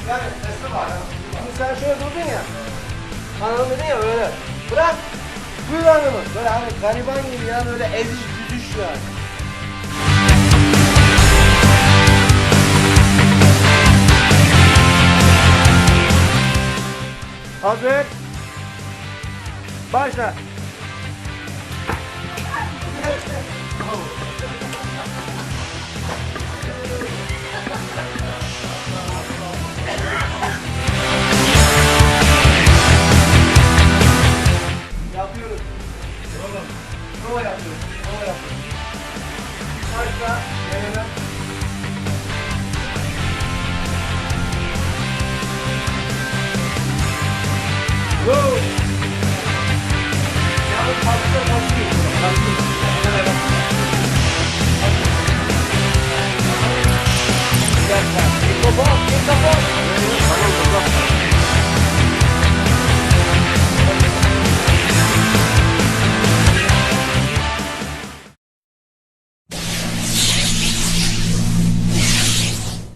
Yani sesi var. Şimdi sen şöyle durdun ya. Hanım dedin ya öyle. Bırak. Buyur hanımı. Böyle hani gariban gibi ya böyle eziş büzüş yani. Hazır. Başla. Yapıyoruz. Prova yapıyoruz. Prova yapıyoruz. Başla. Gelelim. Go. Yalnız hafiften basıyor. Mikrofon, mikrofon.